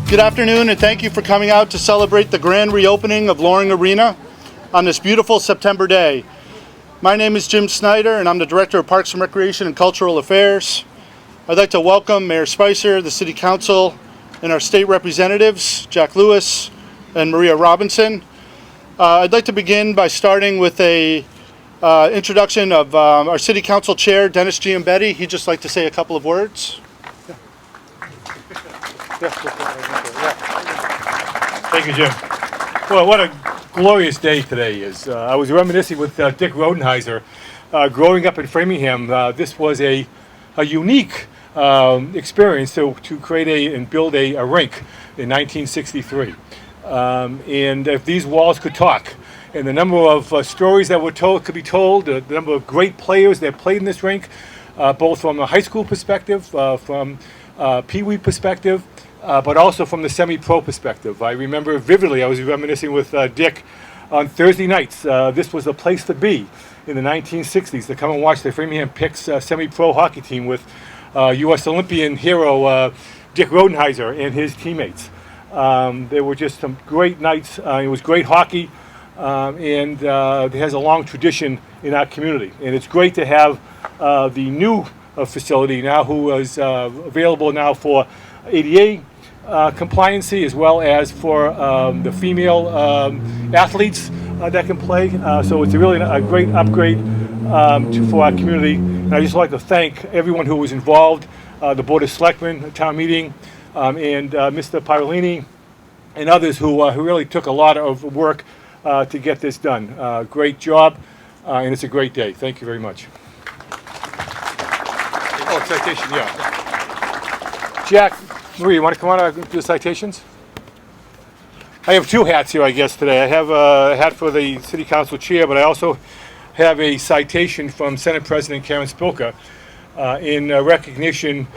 Good afternoon, and thank you for coming out to celebrate the grand reopening of Loring Arena on this beautiful September day. My name is Jim Snyder, and I'm the Director of Parks and Recreation and Cultural Affairs. I'd like to welcome Mayor Spicer, the City Council, and our state representatives, Jack Lewis and Maria Robinson. I'd like to begin by starting with a introduction of our City Council Chair, Dennis Giambetti. He'd just like to say a couple of words. Thank you, Jim. Well, what a glorious day today is. I was reminiscing with Dick Rodenheiser. Growing up in Framingham, this was a unique experience to create and build a rink in 1963. And if these walls could talk, and the number of stories that could be told, the number of great players that played in this rink, both from a high school perspective, from Pee Wee perspective, but also from the semi-pro perspective. I remember vividly, I was reminiscing with Dick on Thursday nights. This was the place to be in the 1960s, to come and watch the Framingham Picks semi-pro hockey team with U.S. Olympian hero Dick Rodenheiser and his teammates. There were just some great nights. It was great hockey, and it has a long tradition in our community. And it's great to have the new facility now, who is available now for ADA compliancy, as well as for the female athletes that can play. So it's really a great upgrade for our community. And I'd just like to thank everyone who was involved, the Board of Selectmen, the town meeting, and Mr. Parolini, and others who really took a lot of work to get this done. Great job, and it's a great day. Thank you very much. Oh, citation, yeah. Jack, Marie, you want to come on and do the citations? I have two hats here, I guess, today. I have a hat for the City Council Chair, but I also have a citation from Senate President Karen Spilka in recognition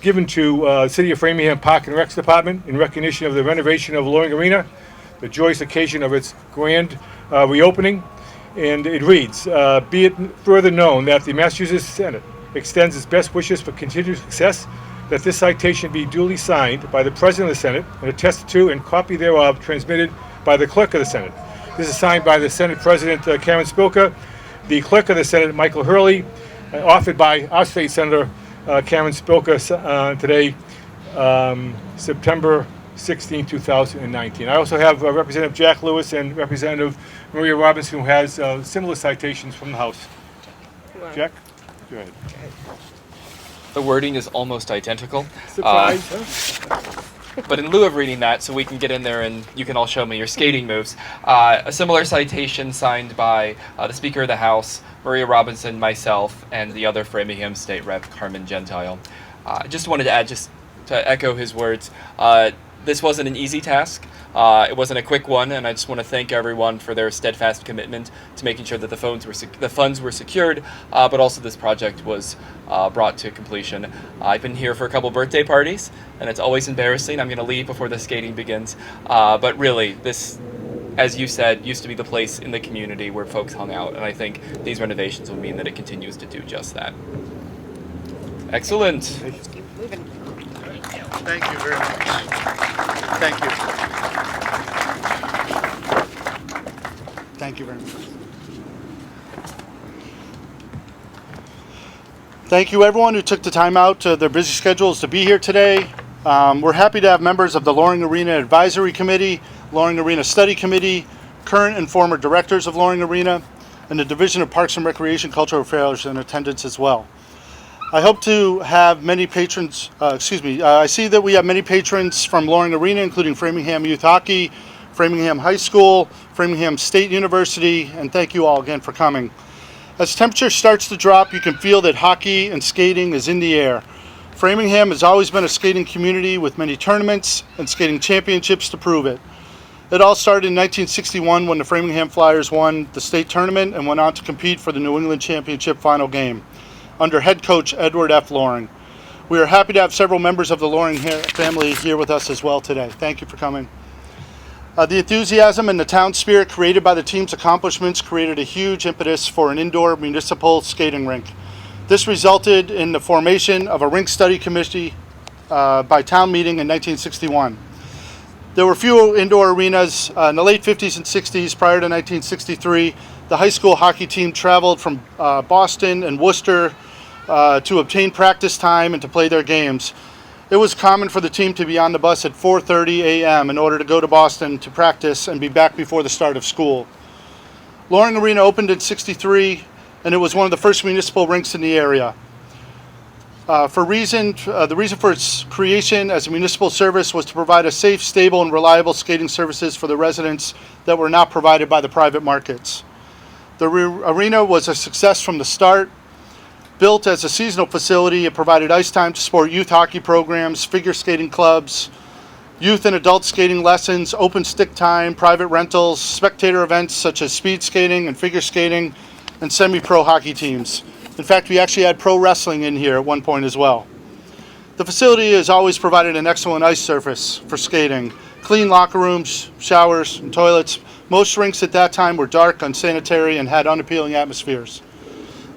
given to City of Framingham Park and Recs Department in recognition of the renovation of Loring Arena, the joyous occasion of its grand reopening. And it reads, be it further known that the Massachusetts Senate extends its best wishes for continued success, that this citation be duly signed by the President of the Senate and attested to and copy thereof transmitted by the Clerk of the Senate. This is signed by the Senate President Karen Spilka, the Clerk of the Senate Michael Hurley, authored by our State Senator Karen Spilka today, September 16, 2019. I also have Representative Jack Lewis and Representative Maria Robinson, who has similar citations from the House. Jack? Go ahead. The wording is almost identical. Surprise, huh? But in lieu of reading that, so we can get in there and you can all show me your skating moves, a similar citation signed by the Speaker of the House, Maria Robinson, myself, and the other Framingham State Rep, Carmen Gentile. I just wanted to add, just to echo his words, this wasn't an easy task. It wasn't a quick one, and I just want to thank everyone for their steadfast commitment to making sure that the funds were secured, but also this project was brought to completion. I've been here for a couple birthday parties, and it's always embarrassing. I'm going to leave before the skating begins. But really, this, as you said, used to be the place in the community where folks hung out, and I think these renovations will mean that it continues to do just that. Excellent. Let's keep moving. Thank you very much. Thank you. Thank you very much. Thank you, everyone who took the time out to their busy schedules to be here today. We're happy to have members of the Loring Arena Advisory Committee, Loring Arena Study Committee, current and former directors of Loring Arena, and the Division of Parks and Recreation Cultural Affairs in attendance as well. I hope to have many patrons, I see that we have many patrons from Loring Arena, including Framingham Youth Hockey, Framingham High School, Framingham State University, and thank you all again for coming. As temperature starts to drop, you can feel that hockey and skating is in the air. Framingham has always been a skating community with many tournaments and skating championships to prove it. It all started in 1961 when the Framingham Flyers won the state tournament and went on to compete for the New England Championship final game under head coach Edward F. Loring. We are happy to have several members of the Loring family here with us as well today. Thank you for coming. The enthusiasm and the town spirit created by the team's accomplishments created a huge impetus for an indoor municipal skating rink. This resulted in the formation of a rink study committee by town meeting in 1961. There were few indoor arenas. In the late 50s and 60s, prior to 1963, the high school hockey team traveled from Boston and Worcester to obtain practice time and to play their games. It was common for the team to be on the bus at 4:30 a.m. in order to go to Boston to practice and be back before the start of school. Loring Arena opened in '63, and it was one of the first municipal rinks in the area. The reason for its creation as a municipal service was to provide a safe, stable, and reliable skating services for the residents that were not provided by the private markets. The arena was a success from the start. Built as a seasonal facility, it provided ice time to support youth hockey programs, figure skating clubs, youth and adult skating lessons, open stick time, private rentals, spectator events such as speed skating and figure skating, and semi-pro hockey teams. In fact, we actually had pro wrestling in here at one point as well. The facility has always provided an excellent ice surface for skating, clean locker rooms, showers, and toilets. Most rinks at that time were dark, unsanitary, and had unappealing atmospheres.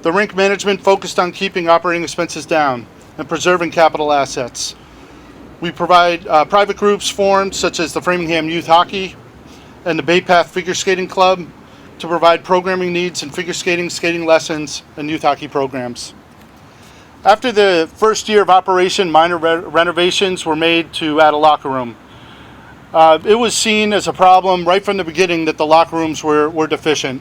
The rink management focused on keeping operating expenses down and preserving capital assets. We provide private groups formed, such as the Framingham Youth Hockey and the Bay Path Figure Skating Club, to provide programming needs in figure skating, skating lessons, and youth hockey programs. After the first year of operation, minor renovations were made to add a locker room. It was seen as a problem right from the beginning that the locker rooms were deficient.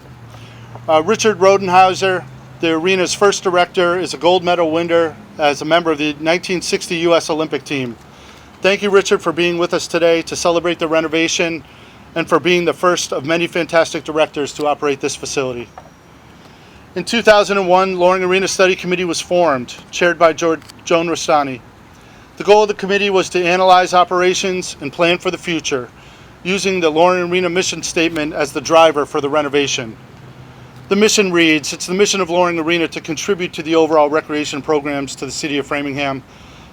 Richard Rodenhauser, the arena's first director, is a gold medal winner as a member of the 1960 U.S. Olympic team. Thank you, Richard, for being with us today to celebrate the renovation and for being the first of many fantastic directors to operate this facility. In 2001, Loring Arena Study Committee was formed, chaired by Joan Rustani. The goal of the committee was to analyze operations and plan for the future, using the Loring Arena mission statement as the driver for the renovation. The mission reads, it's the mission of Loring Arena to contribute to the overall recreation programs to the city of Framingham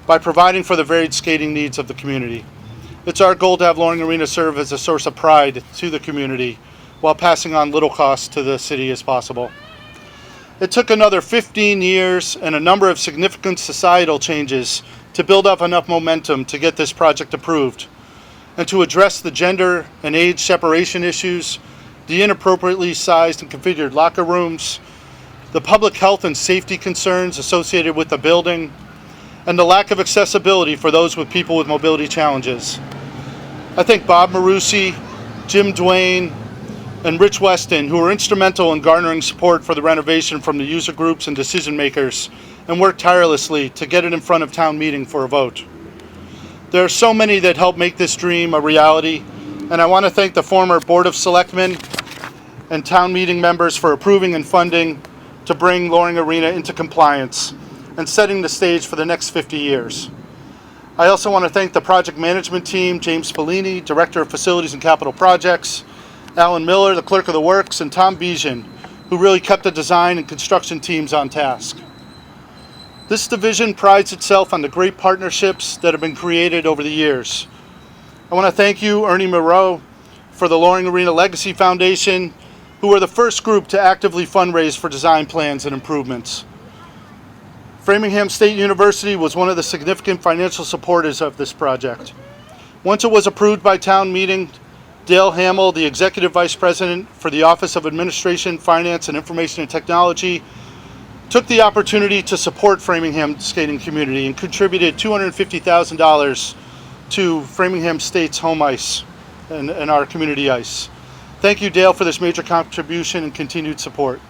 by providing for the varied skating needs of the community. It's our goal to have Loring Arena serve as a source of pride to the community while passing on little cost to the city as possible. It took another 15 years and a number of significant societal changes to build up enough momentum to get this project approved and to address the gender and age separation issues, the inappropriately sized and configured locker rooms, the public health and safety concerns associated with the building, and the lack of accessibility for those with people with mobility challenges. I thank Bob Marusi, Jim Duane, and Rich Weston, who were instrumental in garnering support for the renovation from the user groups and decision makers, and worked tirelessly to get it in front of town meeting for a vote. There are so many that helped make this dream a reality, and I want to thank the former Board of Selectmen and town meeting members for approving and funding to bring Loring Arena into compliance and setting the stage for the next 50 years. I also want to thank the project management team, James Spallini, Director of Facilities and Capital Projects, Alan Miller, the Clerk of the Works, and Tom Bijan, who really kept the design and construction teams on task. This division prides itself on the great partnerships that have been created over the years. I want to thank you, Ernie Moreau, for the Loring Arena Legacy Foundation, who were the first group to actively fundraise for design plans and improvements. Framingham State University was one of the significant financial supporters of this project. Once it was approved by town meeting, Dale Hamill, the Executive Vice President for the Office of Administration, Finance, and Information and Technology, took the opportunity to support Framingham skating community and contributed $250,000 to Framingham State's home ice and our community ice. Thank you, Dale, for this major contribution and continued support.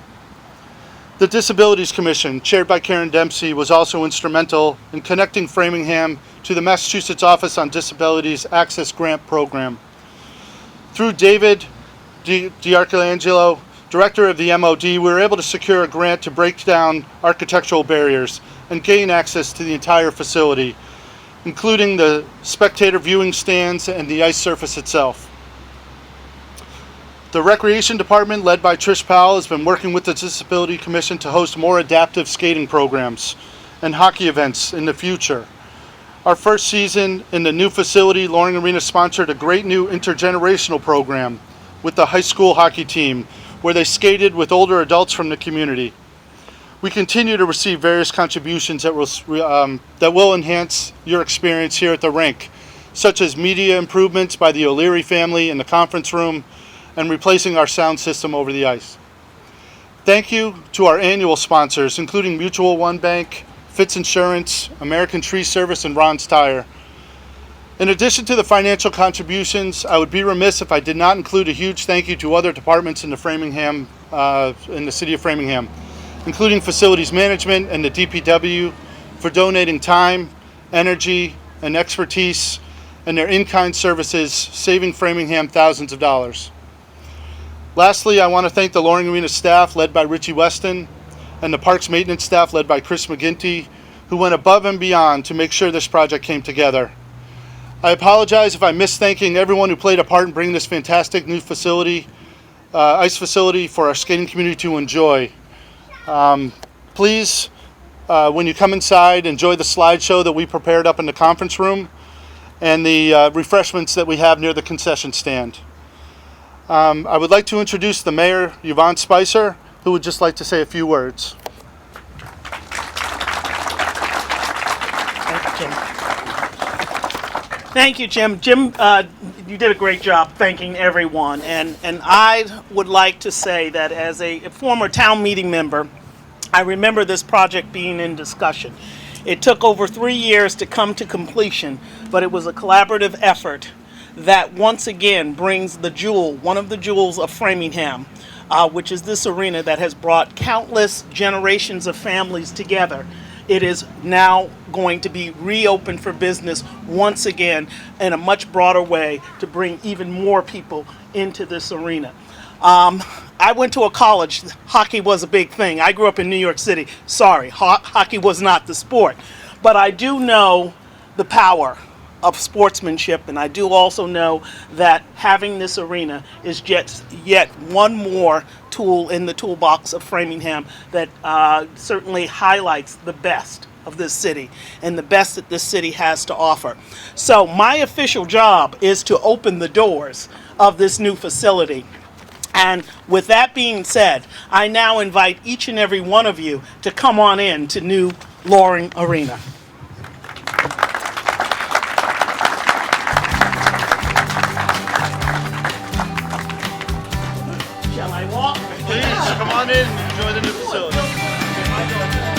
The Disabilities Commission, chaired by Karen Dempsey, was also instrumental in connecting Framingham to the Massachusetts Office on Disabilities Access Grant Program. Through David D'Arcangelo, Director of the MOD, we were able to secure a grant to break down architectural barriers and gain access to the entire facility, including the spectator viewing stands and the ice surface itself. The Recreation Department, led by Trish Powell, has been working with the Disability Commission to host more adaptive skating programs and hockey events in the future. Our first season in the new facility, Loring Arena sponsored a great new intergenerational program with the high school hockey team, where they skated with older adults from the community. We continue to receive various contributions that will enhance your experience here at the rink, such as media improvements by the O'Leary family in the conference room and replacing our sound system over the ice. Thank you to our annual sponsors, including Mutual One Bank, Fitz Insurance, American Tree Service, and Ron's Tire. In addition to the financial contributions, I would be remiss if I did not include a huge thank you to other departments in the city of Framingham, including facilities management and the DPW, for donating time, energy, and expertise and their in-kind services, saving Framingham thousands of dollars. Lastly, I want to thank the Loring Arena staff led by Richie Weston and the Parks maintenance staff led by Chris McGinty, who went above and beyond to make sure this project came together. I apologize if I missed thanking everyone who played a part in bringing this fantastic new facility, ice facility for our skating community to enjoy. Please, when you come inside, enjoy the slideshow that we prepared up in the conference room and the refreshments that we have near the concession stand. I would like to introduce the Mayor, Yvonne Spicer, who would just like to say a few words. Thank you, Jim. Jim, you did a great job thanking everyone. And I would like to say that as a former town meeting member, I remember this project being in discussion. It took over 3 years to come to completion, but it was a collaborative effort that once again brings the jewel, one of the jewels of Framingham, which is this arena that has brought countless generations of families together. It is now going to be reopened for business once again in a much broader way to bring even more people into this arena. I went to a college. Hockey was a big thing. I grew up in New York City. Sorry, hockey was not the sport. But I do know the power of sportsmanship, and I do also know that having this arena is just yet one more tool in the toolbox of Framingham that certainly highlights the best of this city and the best that this city has to offer. So my official job is to open the doors of this new facility. And with that being said, I now invite each and every one of you to come on in to new Loring Arena. Shall I walk? Please, come on in and enjoy the new facility.